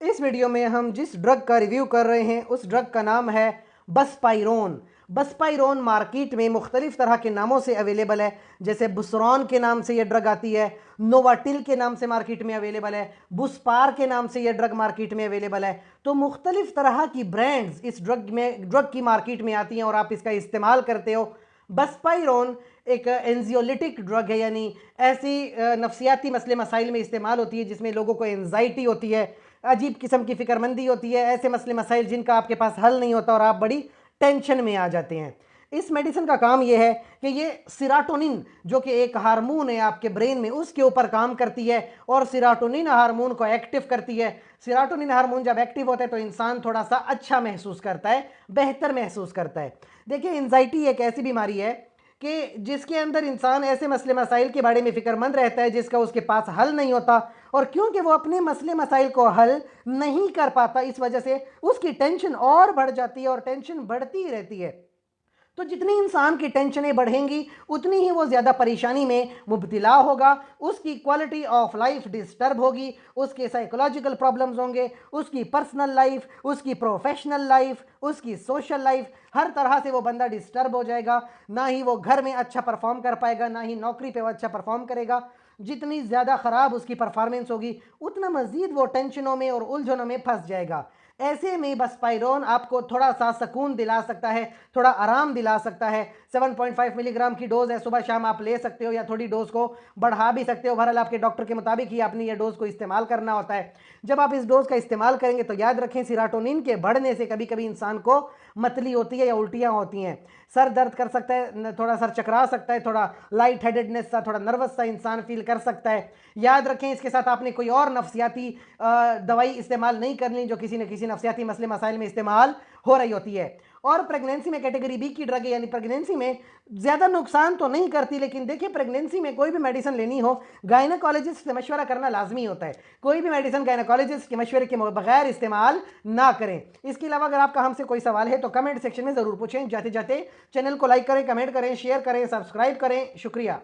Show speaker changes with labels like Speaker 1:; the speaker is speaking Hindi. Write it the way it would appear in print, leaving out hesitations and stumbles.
Speaker 1: इस वीडियो में हम जिस ड्रग का रिव्यू कर रहे हैं उस ड्रग का नाम है बसपाइरोन। बसपाइरोन मार्केट में मुख्तलिफ तरह के नामों से अवेलेबल है, जैसे बुसरॉन के नाम से यह ड्रग आती है, नोवाटिल के नाम से मार्केट में अवेलेबल है, बुस्पार के नाम से यह ड्रग मार्केट में अवेलेबल है। तो मुख्तलिफ तरह की ब्रांड्स इस ड्रग की मार्केट में आती हैं और आप इसका इस्तेमाल करते हो। बसपाइरोन एक एंजियोलिटिक ड्रग है, यानी ऐसी नफ्सियाती मसले मसाइल में इस्तेमाल होती है जिसमें लोगों को एंजाइटी होती है, अजीब किस्म की फिक्रमंदी होती है, ऐसे मसले मसाइल जिनका आपके पास हल नहीं होता और आप बड़ी टेंशन में आ जाते हैं। इस मेडिसिन का काम यह है कि ये सिराटोनिन जो कि एक हार्मोन है आपके ब्रेन में, उसके ऊपर काम करती है और सिराटोनिन हार्मोन को एक्टिव करती है। सिराटोनिन हार्मोन जब एक्टिव होता है तो इंसान थोड़ा सा अच्छा महसूस करता है, बेहतर महसूस करता है। देखिए, एंजाइटी एक ऐसी बीमारी है कि जिसके अंदर इंसान ऐसे मसले मसाइल के बारे में फिक्रमंद रहता है जिसका उसके पास हल नहीं होता, और क्योंकि वो अपने मसले मसाइल को हल नहीं कर पाता, इस वजह से उसकी टेंशन और बढ़ जाती है और टेंशन बढ़ती रहती है। तो जितनी इंसान की टेंशनें बढ़ेंगी उतनी ही वो ज़्यादा परेशानी में मुब्तला होगा, उसकी क्वालिटी ऑफ लाइफ डिस्टर्ब होगी, उसके साइकोलॉजिकल प्रॉब्लम्स होंगे, उसकी पर्सनल लाइफ, उसकी प्रोफेशनल लाइफ, उसकी सोशल लाइफ, हर तरह से वो बंदा डिस्टर्ब हो जाएगा। ना ही वो घर में अच्छा परफॉर्म कर पाएगा, ना ही नौकरी पे वो अच्छा परफॉर्म करेगा। जितनी ज़्यादा ख़राब उसकी परफॉर्मेंस होगी उतना मज़ीद वो टेंशनों में और उलझनों में फंस जाएगा। ऐसे में बसपाइरोन आपको थोड़ा सा सुकून दिला सकता है, थोड़ा आराम दिला सकता है। 7.5 मिलीग्राम की डोज है, सुबह शाम आप ले सकते हो या थोड़ी डोज को बढ़ा भी सकते हो। बहरहाल आपके डॉक्टर के मुताबिक ही आपने ये डोज को इस्तेमाल करना होता है। जब आप इस डोज का इस्तेमाल करेंगे तो याद रखें, सिराटोनिन के बढ़ने से कभी कभी इंसान को मतली होती है या उल्टियाँ होती हैं, सर दर्द कर सकता है, थोड़ा सर चकरा सकता है, थोड़ा लाइट हेडेडनेस सा, थोड़ा नर्वस सा इंसान फील कर सकता है। याद रखें, इसके साथ आपने कोई और नफ्सियाती दवाई इस्तेमाल नहीं करनी जो किसी न किसी नफ्सियाती मसले मसाइल में इस्तेमाल हो रही होती है। और प्रेगनेंसी में कैटेगरी बी की ड्रग है, यानी प्रेगनेंसी में ज़्यादा नुकसान तो नहीं करती, लेकिन देखिए, प्रेगनेंसी में कोई भी मेडिसिन लेनी हो गायनेकोलॉजिस्ट से मशवरा करना लाजमी होता है। कोई भी मेडिसिन गायनेकोलॉजिस्ट के मशवरे के बगैर इस्तेमाल ना करें। इसके अलावा अगर आपका हमसे कोई सवाल है तो कमेंट सेक्शन में ज़रूर पूछें। जाते जाते चैनल को लाइक करें, कमेंट करें, शेयर करें, सब्सक्राइब करें। शुक्रिया।